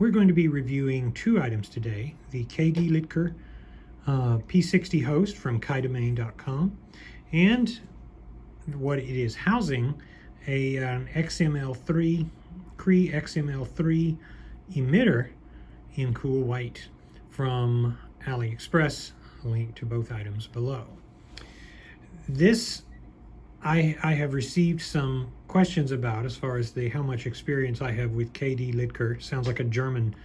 We're going to be reviewing two items today, the KDLitker P60 host from Kaidomain.com and what it is housing, an XML3, Cree XML3 emitter in cool white from Aliexpress. Link to both items below. This I have received some questions about as far as how much experience I have with KDLitker. Sounds like a German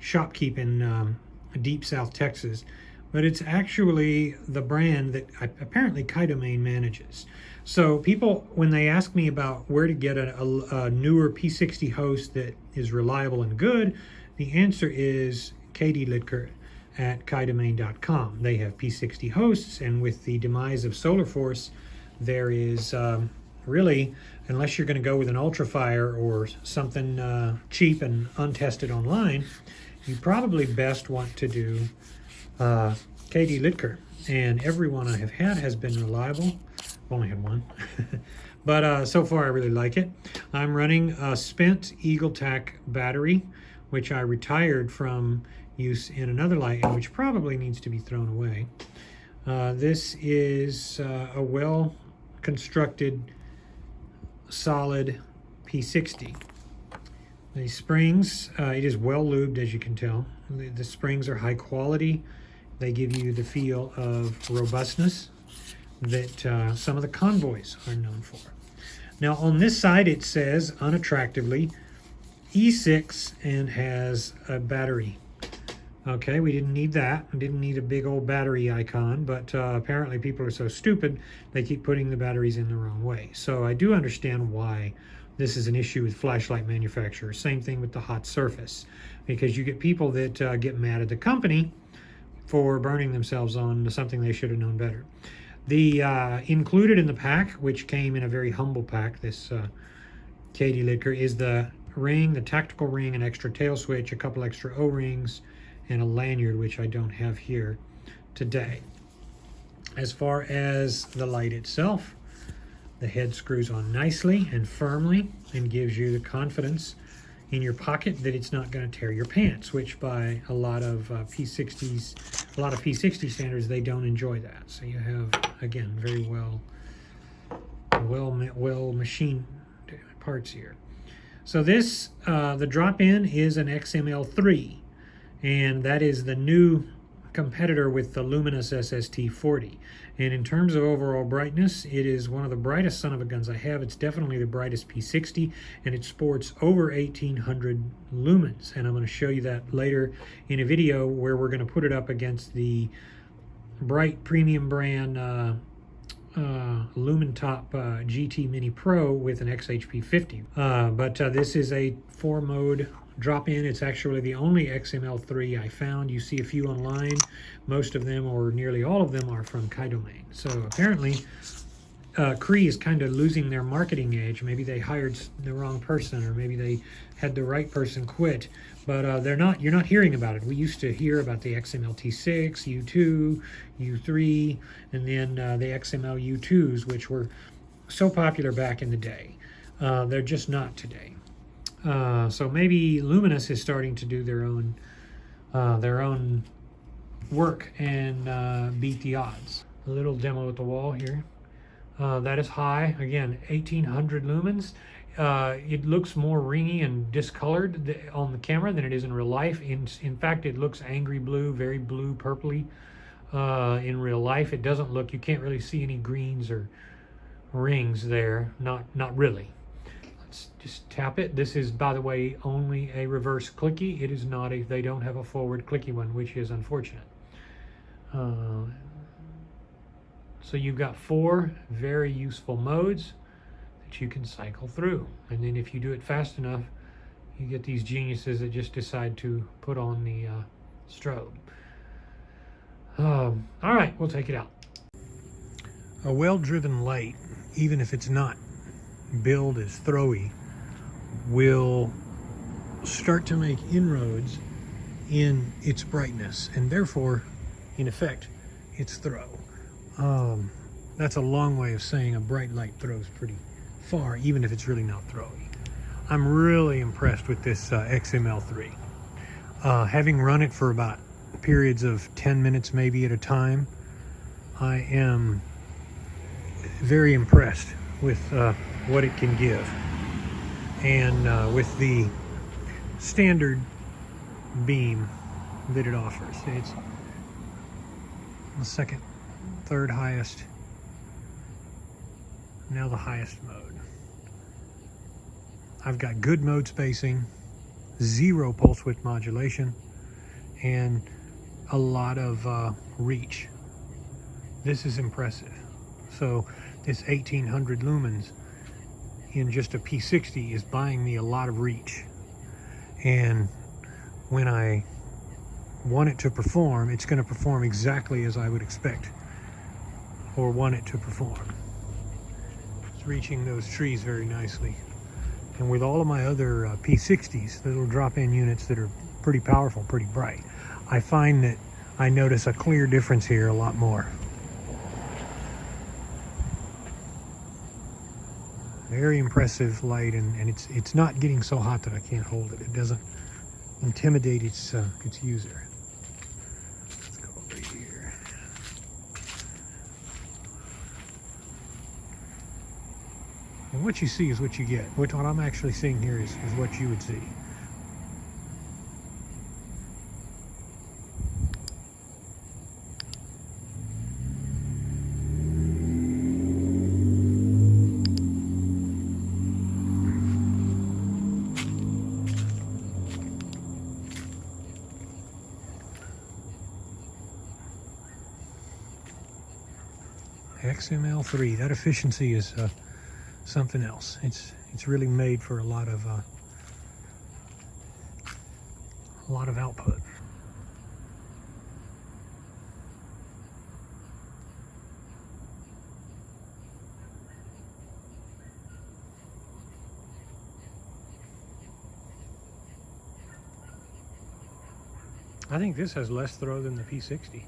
shopkeep in deep South Texas, but it's actually the brand that apparently Kaidomain manages. So people, when they ask me about where to get a newer P60 host that is reliable and good, the answer is KDLitker at Kaidomain.com. They have P60 hosts, and with the demise of SolarForce, there is really, unless you're going to go with an Ultrafire or something cheap and untested online, you probably best want to do KDLitker. And every one I have had has been reliable. I've only had one. But so far I really like it. I'm running a spent EagleTac battery, which I retired from use in another light, and which probably needs to be thrown away. This is a well-constructed, solid P60. The springs, it is well lubed, as you can tell. The springs are high quality. They give you the feel of robustness that some of the convoys are known for. Now on this side it says, unattractively, E6 and has a battery. Okay, we didn't need that. We didn't need a big old battery icon, but apparently people are so stupid they keep putting the batteries in the wrong way. So I do understand why this is an issue with flashlight manufacturers. Same thing with the hot surface, because you get people that get mad at the company for burning themselves on something they should have known better. The included in the pack, which came in a very humble pack, this KDLitker, is the ring, the tactical ring, an extra tail switch, a couple extra O-rings, and a lanyard, which I don't have here today. As far as the light itself, the head screws on nicely and firmly and gives you the confidence in your pocket that it's not going to tear your pants, which by a lot of P60 standards, they don't enjoy that. So you have, again, very well machined parts here. So this, the drop-in is an XML3, and that is the new competitor with the luminous SST40. And in terms of overall brightness, it is one of the brightest son-of-a-guns I have. It's definitely the brightest P60, and it sports over 1800 lumens. And I'm going to show you that later in a video where we're going to put it up against the bright premium brand LumenTop GT Mini Pro with an XHP50. But this is a 4-mode drop-in. It's actually the only XML3 I found. You see a few online. Most of them, or nearly all of them, are from Kaidomain. So apparently Cree is kind of losing their marketing edge. Maybe they hired the wrong person, or maybe they had the right person quit, but you're not hearing about it. We used to hear about the XML-T6, U2, U3, and then the XML U2s, which were so popular back in the day. They're just not today. So maybe Luminous is starting to do their own work and beat the odds. A little demo at the wall here. That is high. Again, 1800 lumens. It looks more ringy and discolored on the camera than it is in real life. In fact, it looks angry blue, very blue, purpley in real life. It doesn't look, you can't really see any greens or rings there. Not really. Let's just tap it. This is, by the way, only a reverse clicky. It is not they don't have a forward clicky one, which is unfortunate. So you've got 4 very useful modes that you can cycle through. And then if you do it fast enough, you get these geniuses that just decide to put on the strobe. All right, we'll take it out. A well-driven light, even if it's not billed as throwy, will start to make inroads in its brightness, and therefore, in effect, its throw. That's a long way of saying a bright light throws pretty far, even if it's really not throwy. I'm really impressed with this XML3. Having run it for about periods of 10 minutes maybe at a time, I am very impressed with what it can give, and with the standard beam that it offers. It's the second, third highest, now the highest mode. I've got good mode spacing, 0 pulse width modulation, and a lot of reach. This is impressive. So this 1800 lumens in just a P60 is buying me a lot of reach. And when I want it to perform, it's going to perform exactly as I would expect or want it to perform. It's reaching those trees very nicely. And with all of my other P60s, little drop-in units that are pretty powerful, pretty bright, I find that I notice a clear difference here a lot more. Very impressive light, and it's not getting so hot that I can't hold it. It doesn't intimidate its user. Let's go over here. And what you see is what you get. What I'm actually seeing here is what you would see. XML3, that efficiency is something else. It's really made for a lot of output. I think this has less throw than the P60.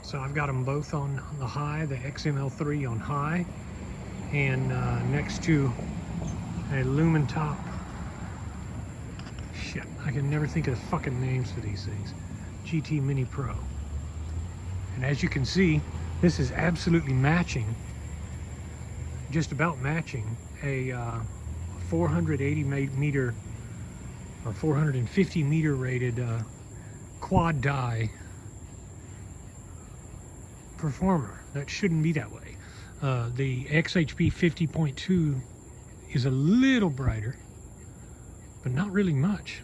So I've got them both on the high, the XML3 on high, and next to a lumen top. Shit, I can never think of the fucking names for these things. GT Mini Pro. And as you can see, this is absolutely matching, just about matching, a 480 meter or 450 meter rated quad die performer. That shouldn't be that way. The XHP 50.2 is a little brighter, but not really much.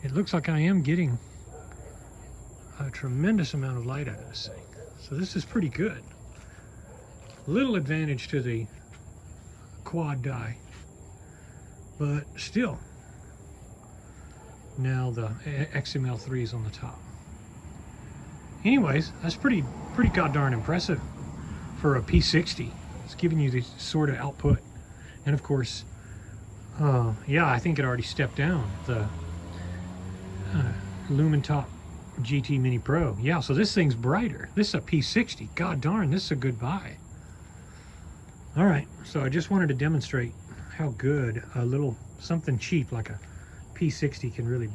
It looks like I am getting a tremendous amount of light out of this thing. So this is pretty good. Little advantage to the quad die, but still. Now the XML3 is on the top. Anyways, that's pretty goddamn impressive for a P60. It's giving you this sort of output. And of course, yeah, I think it already stepped down the Lumen Top GT Mini Pro. Yeah, so this thing's brighter. This is a P60. God darn, this is a good buy. All right, so I just wanted to demonstrate how good a little something cheap like a P60 can really be.